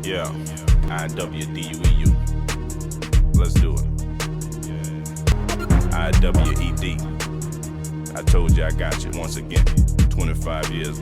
Yeah, IWDUEU. Let's do it. IWED. I told you I got you once again. 25 years.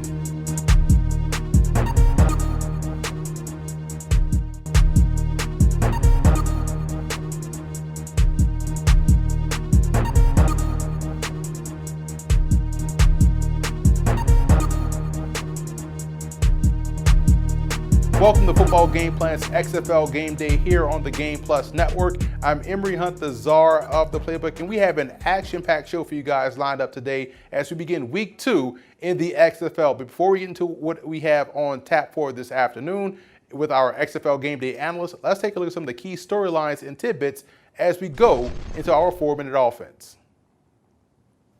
Welcome to Football Game Plan's XFL Gameday here on the Game Plus Network. I'm Emery Hunt, the czar of the playbook, and we have an action-packed show for you guys lined up today as we begin week 2 in the XFL. But before we get into what we have on tap for this afternoon with our XFL Gameday analysts, let's take a look at some of the key storylines and tidbits as we go into our 4-minute offense.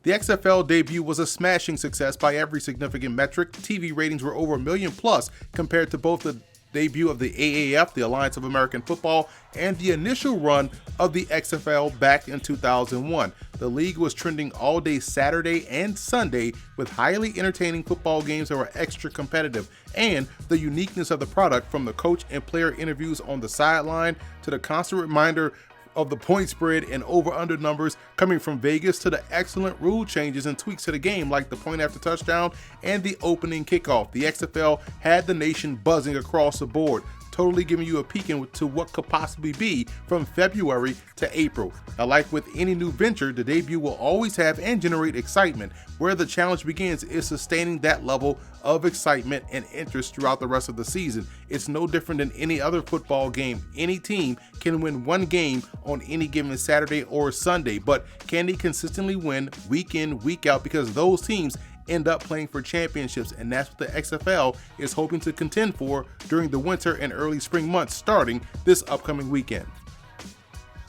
The XFL debut was a smashing success by every significant metric. TV ratings were over 1 million plus compared to both the debut of the AAF, the Alliance of American Football, and the initial run of the XFL back in 2001. The league was trending all day Saturday and Sunday with highly entertaining football games that were extra competitive, and the uniqueness of the product, from the coach and player interviews on the sideline to the constant reminder of the point spread and over-under numbers coming from Vegas, to the excellent rule changes and tweaks to the game like the point after touchdown and the opening kickoff. The XFL had the nation buzzing across the board, totally giving you a peek into what could possibly be from February to April. Now, like with any new venture, the debut will always have and generate excitement. Where the challenge begins is sustaining that level of excitement and interest throughout the rest of the season. It's no different than any other football game. Any team can win one game on any given Saturday or Sunday, but can they consistently win week in, week out? Because those teams end up playing for championships, and that's what the XFL is hoping to contend for during the winter and early spring months starting this upcoming weekend.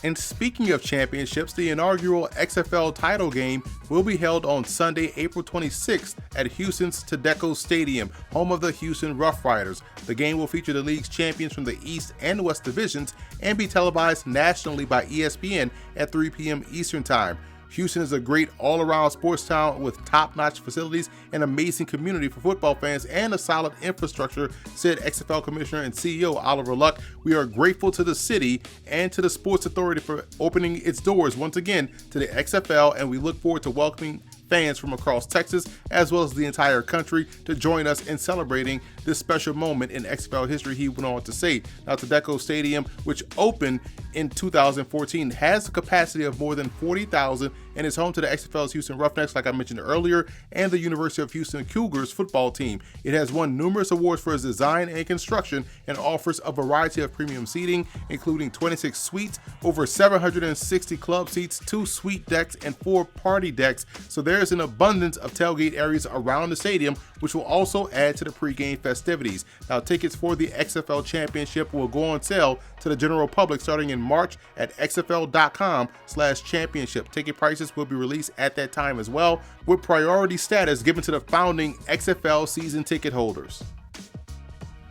And speaking of championships, the inaugural XFL title game will be held on Sunday, April 26th at Houston's Tedesco Stadium, home of the Houston Rough Riders. The game will feature the league's champions from the East and West divisions and be televised nationally by ESPN at 3 p.m. Eastern Time. Houston is a great all-around sports town with top-notch facilities, an amazing community for football fans, and a solid infrastructure, said XFL Commissioner and CEO Oliver Luck. We are grateful to the city and to the Sports Authority for opening its doors once again to the XFL, and we look forward to welcoming fans from across Texas as well as the entire country to join us in celebrating this special moment in XFL history, he went on to say. Now, Tedesco Stadium, which opened in 2014, has a capacity of more than 40,000 and is home to the XFL's Houston Roughnecks, like I mentioned earlier, and the University of Houston Cougars football team. It has won numerous awards for its design and construction and offers a variety of premium seating, including 26 suites, over 760 club seats, 2 suite decks, and 4 party decks. So there's an abundance of tailgate areas around the stadium, which will also add to the pregame festivities. Now, tickets for the XFL Championship will go on sale to the general public starting in March at xfl.com/championship. Ticket prices will be released at that time as well, with priority status given to the founding XFL season ticket holders.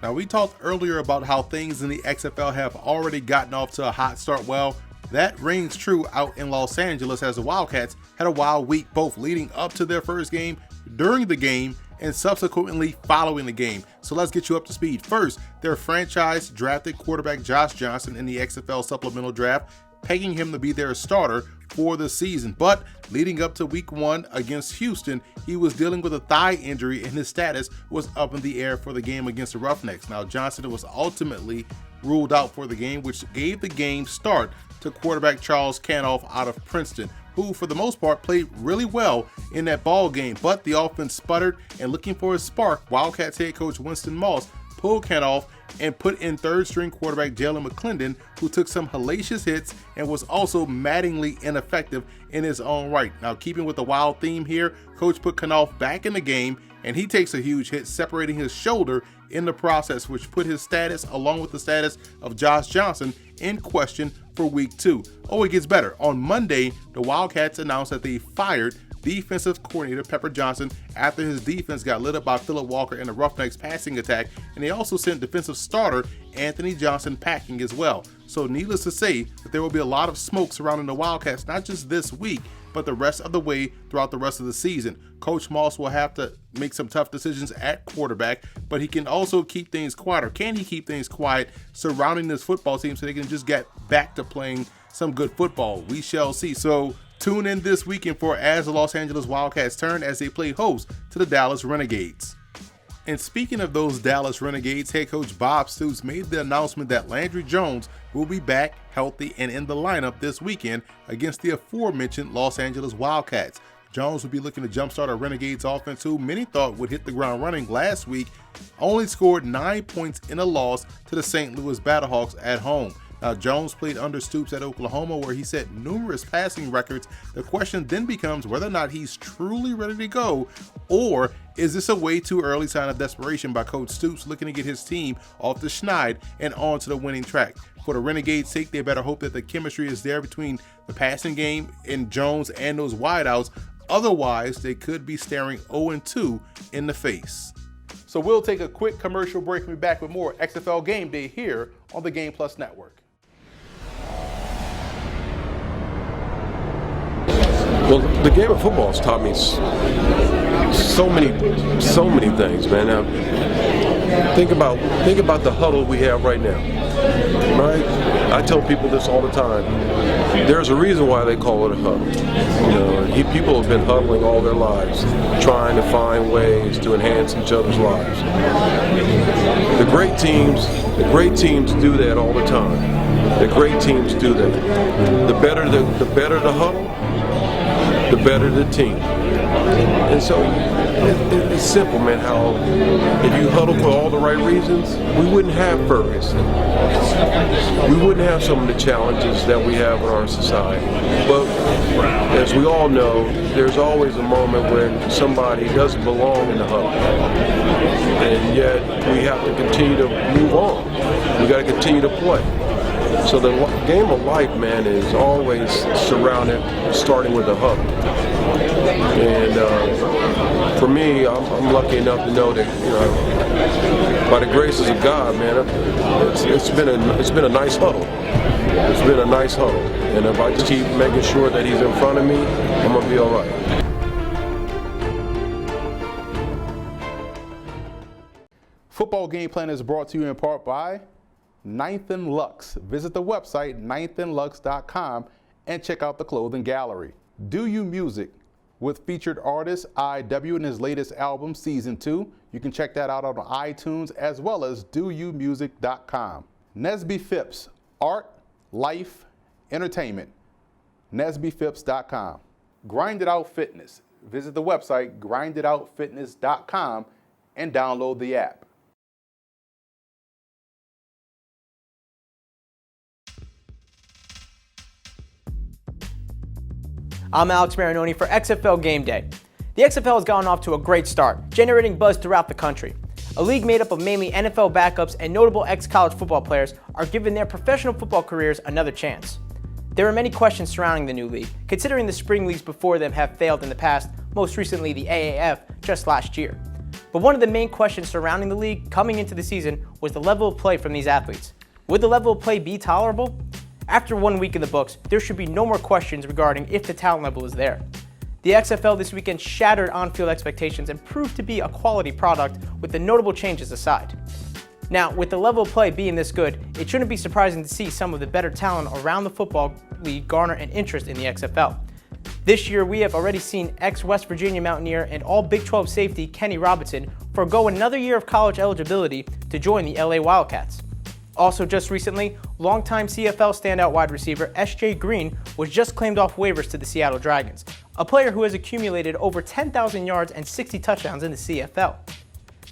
Now, we talked earlier about how things in the XFL have already gotten off to a hot start. Well, that rings true out in Los Angeles, as the Wildcats had a wild week, both leading up to their first game, during the game, and subsequently following the game. So let's get you up to speed. First, their franchise drafted quarterback Josh Johnson in the XFL supplemental draft, pegging him to be their starter for the season. But leading up to week 1 against Houston, he was dealing with a thigh injury and his status was up in the air for the game against the Roughnecks. Now, Johnson was ultimately ruled out for the game, which gave the game start to quarterback Charles Canoff out of Princeton, who for the most part played really well in that ball game, but the offense sputtered, and looking for a spark, Wildcats head coach Winston Moss pulled Canoff and put in third-string quarterback Jalen McClendon, who took some hellacious hits and was also maddeningly ineffective in his own right. Now, keeping with the wild theme here, coach put Canoff back in the game, and he takes a huge hit, separating his shoulder in the process, which put his status, along with the status of Josh Johnson, in question for week 2. Oh, it gets better. On Monday, the Wildcats announced that they fired defensive coordinator Pepper Johnson after his defense got lit up by Phillip Walker in the Roughnecks passing attack, and they also sent defensive starter Anthony Johnson packing as well. So needless to say that there will be a lot of smoke surrounding the Wildcats, not just this week, but the rest of the way throughout the rest of the season. Coach Moss will have to make some tough decisions at quarterback, but he can also keep things quiet, or can he keep things quiet surrounding this football team so they can just get back to playing some good football? We shall see. So tune in this weekend for as the Los Angeles Wildcats turn as they play host to the Dallas Renegades. And speaking of those Dallas Renegades, head coach Bob Stoops made the announcement that Landry Jones will be back healthy and in the lineup this weekend against the aforementioned Los Angeles Wildcats. Jones will be looking to jumpstart a Renegades offense who many thought would hit the ground running last week, only scored 9 points in a loss to the St. Louis Battlehawks at home. Now, Jones played under Stoops at Oklahoma, where he set numerous passing records. The question then becomes whether or not he's truly ready to go, or is this a way too early sign of desperation by Coach Stoops looking to get his team off the schneid and onto the winning track? For the Renegades' sake, they better hope that the chemistry is there between the passing game and Jones and those wideouts. Otherwise, they could be staring 0-2 in the face. So we'll take a quick commercial break and be back with more XFL Game Day here on the Game Plus Network. Well, the game of football has taught me so many things, man. Now, think about the huddle we have right now, right? I tell people this all the time. There's a reason why they call it a huddle. You know, people have been huddling all their lives, trying to find ways to enhance each other's lives. The great teams do that all the time. The great teams do that. The better the huddle, the better the team. And so it's simple, man, how if you huddle for all the right reasons, we wouldn't have Ferguson. We wouldn't have some of the challenges that we have in our society. But as we all know, there's always a moment when somebody doesn't belong in the huddle. And yet we have to continue to move on. We got to continue to play. So the game of life, man, is always starting with a huddle. And for me, I'm lucky enough to know that, you know, by the graces of God, man, it's been a nice huddle. It's been a nice huddle. And if I just keep making sure that he's in front of me, I'm gonna be all right. Football Game Plan is brought to you in part by Ninth and Lux. Visit the website ninethandlux.com and check out the clothing gallery. Do You Music with featured artist IW in his latest album, Season 2. You can check that out on iTunes as well as doyoumusic.com. Nesby Phipps, art, life, entertainment. NesbyPhipps.com. Grind It Out Fitness. Visit the website grinditoutfitness.com and download the app. I'm Alex Marinoni for XFL Gameday. The XFL has gotten off to a great start, generating buzz throughout the country. A league made up of mainly NFL backups and notable ex-college football players are giving their professional football careers another chance. There are many questions surrounding the new league, considering the spring leagues before them have failed in the past, most recently the AAF just last year. But one of the main questions surrounding the league coming into the season was the level of play from these athletes. Would the level of play be tolerable? After 1 week in the books, there should be no more questions regarding if the talent level is there. The XFL this weekend shattered on-field expectations and proved to be a quality product with the notable changes aside. Now, with the level of play being this good, it shouldn't be surprising to see some of the better talent around the football league garner an interest in the XFL. This year, we have already seen ex-West Virginia Mountaineer and all Big 12 safety Kenny Robinson forego another year of college eligibility to join the LA Wildcats. Also just recently, longtime CFL standout wide receiver S.J. Green was just claimed off waivers to the Seattle Dragons, a player who has accumulated over 10,000 yards and 60 touchdowns in the CFL.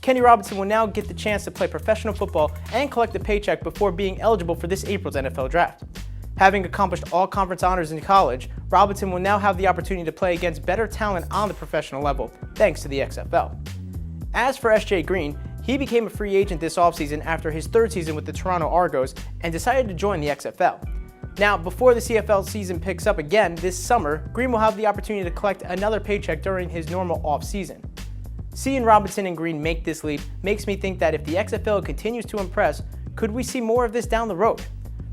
Kenny Robinson will now get the chance to play professional football and collect a paycheck before being eligible for this April's NFL Draft. Having accomplished all conference honors in college, Robinson will now have the opportunity to play against better talent on the professional level, thanks to the XFL. As for S.J. Green, he became a free agent this offseason after his third season with the Toronto Argos and decided to join the XFL. Now, before the CFL season picks up again this summer, Green will have the opportunity to collect another paycheck during his normal off-season. Seeing Robinson and Green make this leap makes me think that if the XFL continues to impress, could we see more of this down the road?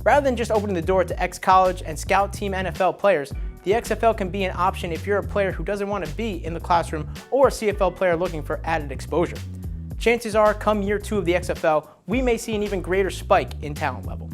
Rather than just opening the door to ex-college and scout team NFL players, the XFL can be an option if you're a player who doesn't want to be in the classroom or a CFL player looking for added exposure. Chances are, come year 2 of the XFL, we may see an even greater spike in talent level.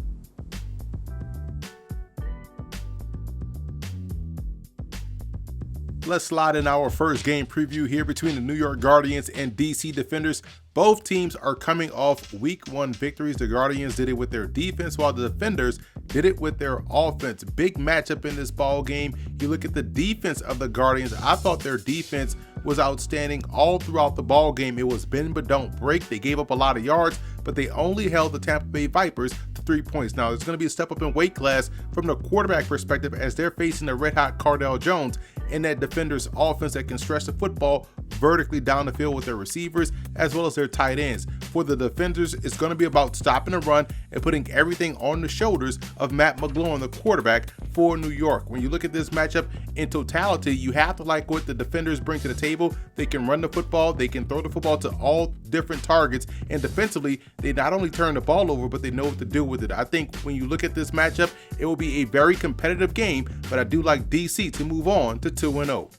Let's slide in our first game preview here between the New York Guardians and DC Defenders. Both teams are coming off week 1 victories. The Guardians did it with their defense, while the Defenders did it with their offense. Big matchup in this ball game. You look at the defense of the Guardians. I thought their defense was outstanding all throughout the ball game. It was bend but don't break. They gave up a lot of yards, but they only held the Tampa Bay Vipers to 3 points. Now, there's going to be a step up in weight class from the quarterback perspective as they're facing the red-hot Cardell Jones in that Defenders offense that can stretch the football vertically down the field with their receivers as well as their tight ends. For the Defenders, it's going to be about stopping the run and putting everything on the shoulders of Matt McGloin, the quarterback for New York. When you look at this matchup in totality, you have to like what the Defenders bring to the table. They can run the football, they can throw the football to all different targets, and defensively, they not only turn the ball over, but they know what to do with it. I think when you look at this matchup, it will be a very competitive game, but I do like DC to move on to 2-0.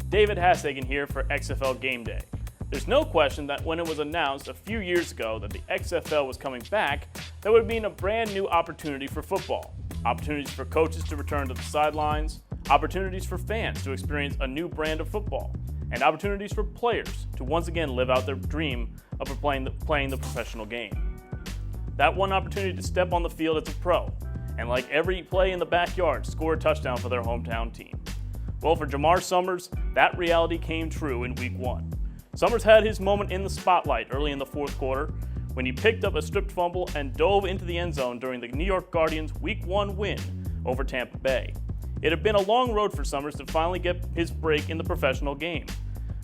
David Hassagen here for XFL Gameday. There's no question that when it was announced a few years ago that the XFL was coming back, that would mean a brand new opportunity for football. Opportunities for coaches to return to the sidelines, opportunities for fans to experience a new brand of football, and opportunities for players to once again live out their dream of playing the professional game. That one opportunity to step on the field as a pro, and like every play in the backyard, score a touchdown for their hometown team. Well, for Jamar Summers, that reality came true in week 1. Summers had his moment in the spotlight early in the 4th quarter when he picked up a stripped fumble and dove into the end zone during the New York Guardians' week 1 win over Tampa Bay. It had been a long road for Summers to finally get his break in the professional game.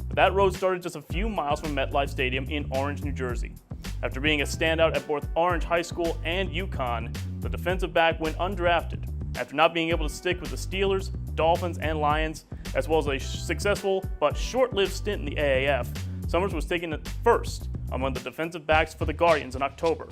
But that road started just a few miles from MetLife Stadium in Orange, New Jersey. After being a standout at both Orange High School and UConn, the defensive back went undrafted. After not being able to stick with the Steelers, Dolphins, and Lions, as well as a successful but short-lived stint in the AAF, Summers was taken at first among the defensive backs for the Guardians in October.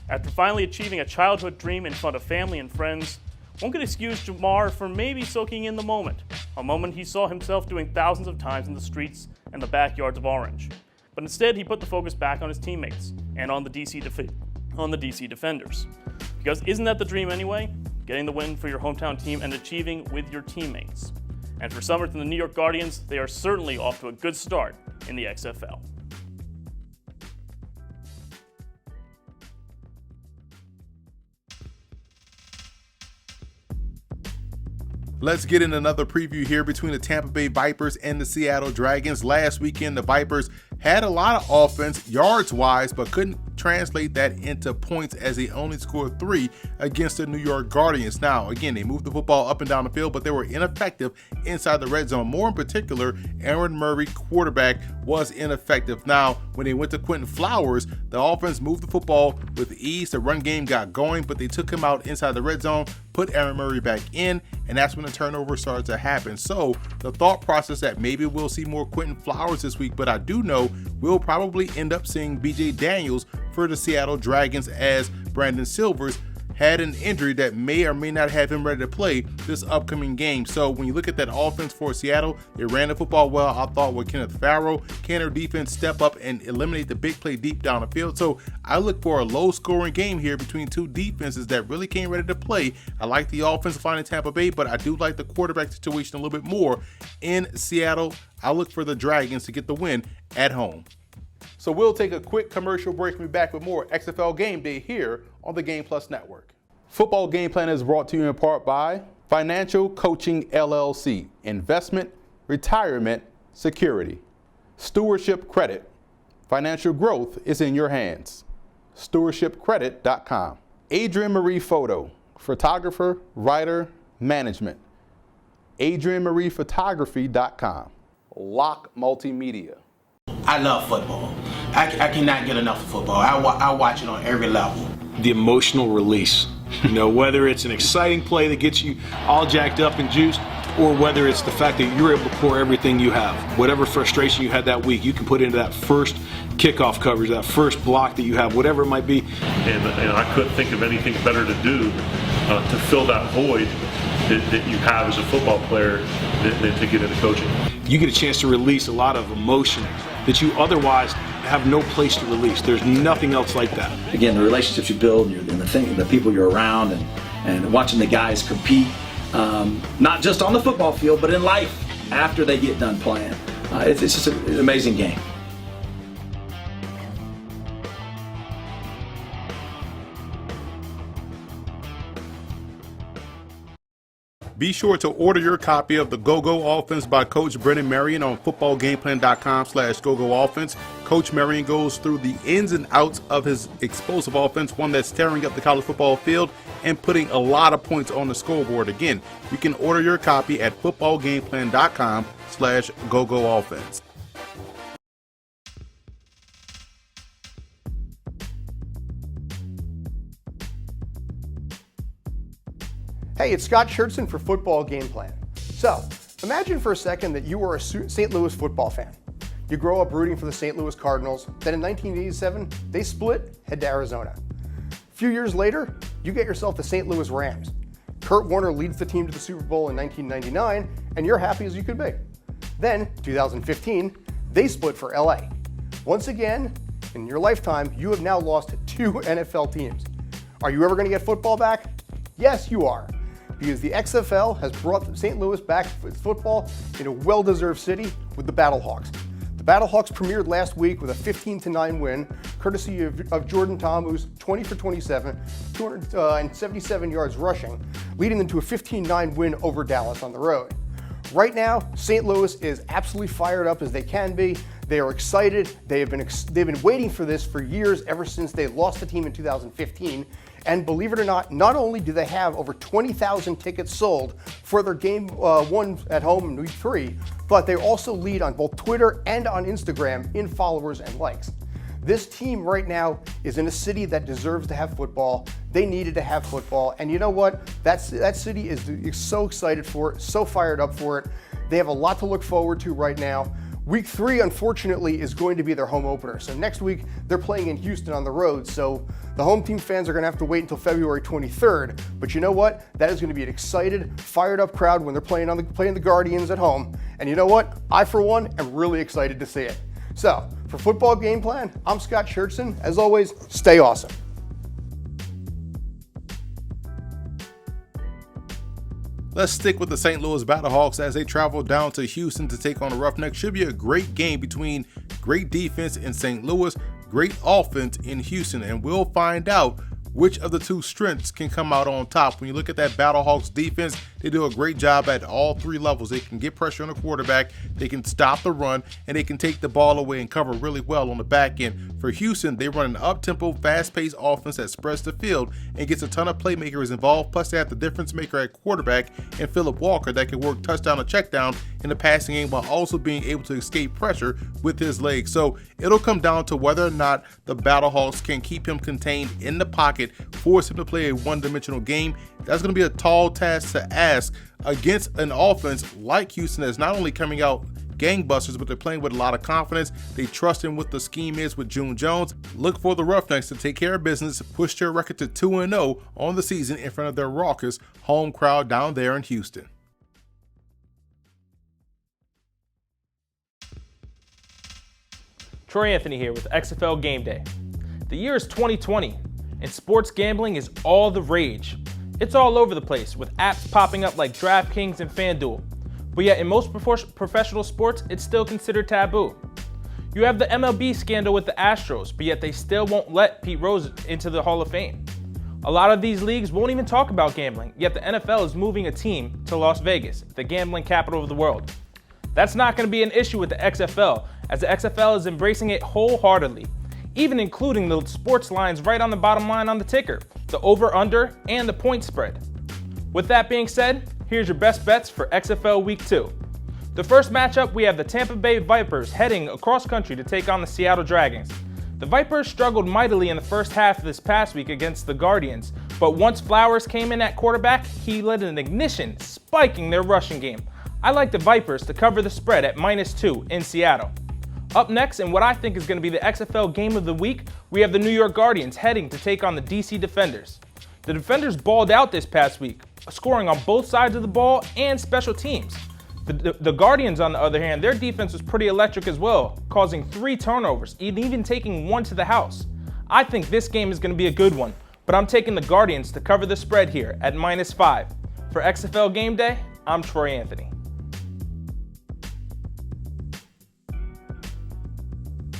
After finally achieving a childhood dream in front of family and friends, one could excuse Jamar for maybe soaking in the moment, a moment he saw himself doing thousands of times in the streets and the backyards of Orange. But instead, he put the focus back on his teammates and on the DC Defenders. Because isn't that the dream anyway? Getting the win for your hometown team and achieving with your teammates. And for Summers and the New York Guardians, they are certainly off to a good start in the XFL. Let's get in another preview here between the Tampa Bay Vipers and the Seattle Dragons. Last weekend, the Vipers had a lot of offense, yards-wise, but couldn't translate that into points as they only scored 3 against the New York Guardians. Now, again, they moved the football up and down the field, but they were ineffective inside the red zone. More in particular, Aaron Murray, quarterback, was ineffective. Now, when they went to Quentin Flowers, the offense moved the football with ease. The run game got going, but they took him out inside the red zone, put Aaron Murray back in, and that's when the turnover started to happen. So the thought process that maybe we'll see more Quentin Flowers this week, but I do know we'll probably end up seeing BJ Daniels for the Seattle Dragons as Brandon Silvers had an injury that may or may not have him ready to play this upcoming game. So when you look at that offense for Seattle, they ran the football well. I thought with Kenneth Farrow, can their defense step up and eliminate the big play deep down the field? So I look for a low scoring game here between two defenses that really came ready to play. I like the offensive line in Tampa Bay, but I do like the quarterback situation a little bit more in Seattle. I look for the Dragons to get the win at home. So we'll take a quick commercial break and be back with more XFL Game Day here on the Game Plus Network. Football Game Plan is brought to you in part by Financial Coaching LLC, Investment, Retirement, Security. Stewardship Credit, financial growth is in your hands. Stewardshipcredit.com. Adrienne Marie Photo, photographer, writer, management. AdrienneMariePhotography.com. Lock Multimedia. I love football. I cannot get enough of football. I watch it on every level. The emotional release. You know, whether it's an exciting play that gets you all jacked up and juiced, or whether it's the fact that you're able to pour everything you have. Whatever frustration you had that week, you can put into that first kickoff coverage, that first block that you have, whatever it might be. And I couldn't think of anything better to do to fill that void that you have as a football player than to get into coaching. You get a chance to release a lot of emotion that you otherwise have no place to release. There's nothing else like that. Again, the relationships you build and the people you're around and watching the guys compete, not just on the football field, but in life after they get done playing. It's just an amazing game. Be sure to order your copy of the Go-Go Offense by Coach Brennan Marion on footballgameplan.com/GoGo Offense. Coach Marion goes through the ins and outs of his explosive offense, one that's tearing up the college football field and putting a lot of points on the scoreboard. Again, you can order your copy at footballgameplan.com/GoGo Offense. Hey, it's Scott Schertzen for Football Game Plan. So, imagine for a second that you were a St. Louis football fan. You grow up rooting for the St. Louis Cardinals, then in 1987, they split, head to Arizona. A few years later, you get yourself the St. Louis Rams. Kurt Warner leads the team to the Super Bowl in 1999, and you're happy as you could be. Then, 2015, they split for LA. Once again, in your lifetime, you have now lost 2 NFL teams. Are you ever going to get football back? Yes, you are. Because the XFL has brought St. Louis back with football in a well-deserved city with the Battlehawks. The Battlehawks premiered last week with a 15-9 win, courtesy of Jordan Tom, who's 20 for 27, 277 yards rushing, leading them to a 15-9 win over Dallas on the road. Right now, St. Louis is absolutely fired up as they can be. They are excited. They've been waiting for this for years, ever since they lost the team in 2015. And believe it or not only do they have over 20,000 tickets sold for their game 1 at home in week 3, but they also lead on both Twitter and on Instagram in followers and likes. This team right now is in a city that deserves to have football. They needed to have football. And you know what? That city is so excited for it, so fired up for it. They have a lot to look forward to right now. Week 3, unfortunately, is going to be their home opener. So next week, they're playing in Houston on the road. So the home team fans are going to have to wait until February 23rd. But you know what? That is going to be an excited, fired up crowd when they're playing the Guardians at home. And you know what? I, for one, am really excited to see it. So for Football Game Plan, I'm Scott Schertzen. As always, stay awesome. Let's stick with the St. Louis Battlehawks as they travel down to Houston to take on the Roughnecks. Should be a great game between great defense in St. Louis, great offense in Houston, and we'll find out which of the two strengths can come out on top. When you look at that Battlehawks defense, they do a great job at all 3 levels. They can get pressure on the quarterback, they can stop the run, and they can take the ball away and cover really well on the back end. For Houston, they run an up-tempo, fast-paced offense that spreads the field and gets a ton of playmakers involved, plus they have the difference maker at quarterback and Phillip Walker that can work touchdown or check down in the passing game while also being able to escape pressure with his legs. So it'll come down to whether or not the Battlehawks can keep him contained in the pocket, force him to play a one-dimensional game. That's going to be a tall task to ask against an offense like Houston that's not only coming out gangbusters, but they're playing with a lot of confidence. They trust in what the scheme is with June Jones. Look for the Roughnecks to take care of business, push their record to 2-0 on the season in front of their raucous home crowd down there in Houston. Troy Anthony here with XFL Gameday. The year is 2020, and sports gambling is all the rage. It's all over the place, with apps popping up like DraftKings and FanDuel. But yet in most professional sports, it's still considered taboo. You have the MLB scandal with the Astros, but yet they still won't let Pete Rose into the Hall of Fame. A lot of these leagues won't even talk about gambling, yet the NFL is moving a team to Las Vegas, the gambling capital of the world. That's not going to be an issue with the XFL, as the XFL is embracing it wholeheartedly, even including the sports lines right on the bottom line on the ticker, the over-under, and the point spread. With that being said, here's your best bets for XFL Week 2. The first matchup, we have the Tampa Bay Vipers heading across country to take on the Seattle Dragons. The Vipers struggled mightily in the first half of this past week against the Guardians, but once Flowers came in at quarterback, he led an ignition, spiking their rushing game. I like the Vipers to cover the spread at -2 in Seattle. Up next, and what I think is going to be the XFL Game of the Week, we have the New York Guardians heading to take on the DC Defenders. The Defenders balled out this past week, scoring on both sides of the ball and special teams. The Guardians, on the other hand, their defense was pretty electric as well, causing 3 turnovers, even taking 1 to the house. I think this game is going to be a good one, but I'm taking the Guardians to cover the spread here at -5. For XFL Game Day, I'm Troy Anthony.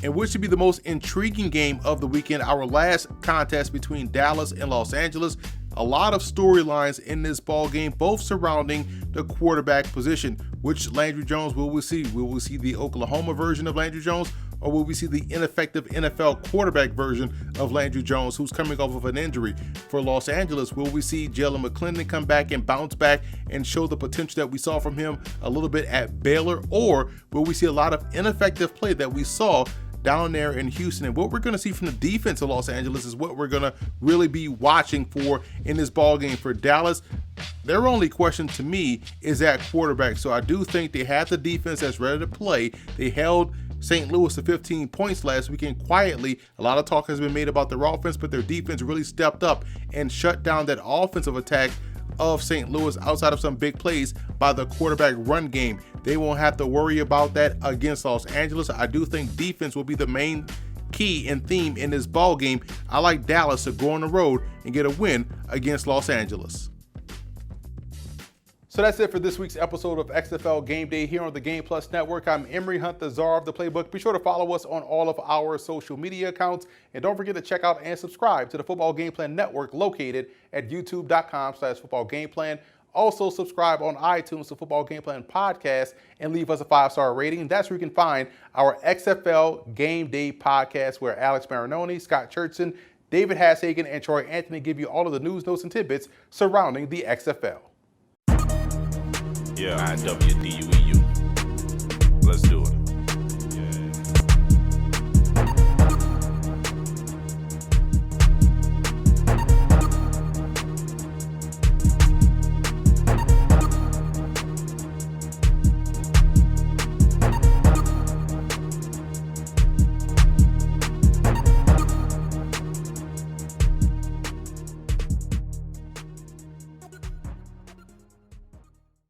And which should be the most intriguing game of the weekend, our last contest between Dallas and Los Angeles. A lot of storylines in this ball game, both surrounding the quarterback position. Which Landry Jones will we see? Will we see the Oklahoma version of Landry Jones, or will we see the ineffective NFL quarterback version of Landry Jones, who's coming off of an injury? For Los Angeles, will we see Jalen McClendon come back and bounce back and show the potential that we saw from him a little bit at Baylor, or will we see a lot of ineffective play that we saw down there in Houston? And what we're going to see from the defense of Los Angeles is what we're going to really be watching for in this ball game. For Dallas, their only question to me is at quarterback. So I do think they have the defense that's ready to play. They held St. Louis to 15 points last weekend quietly. A lot of talk has been made about their offense, but their defense really stepped up and shut down that offensive attack of St. Louis outside of some big plays by the quarterback run game. They won't have to worry about that against Los Angeles. I do think defense will be the main key and theme in this ball game. I like Dallas to go on the road and get a win against Los Angeles. So that's it for this week's episode of XFL Game Day here on the Game Plus Network. I'm Emory Hunt, the czar of the playbook. Be sure to follow us on all of our social media accounts. And don't forget to check out and subscribe to the Football Game Plan Network located at youtube.com/footballgameplan. Also subscribe on iTunes to Football Game Plan Podcast and leave us a 5-star rating. That's where you can find our XFL Game Day podcast, where Alex Marinoni, Scott Churchson, David Hashagen, and Troy Anthony give you all of the news, notes, and tidbits surrounding the XFL. Yeah, IWDUEU. Let's do it.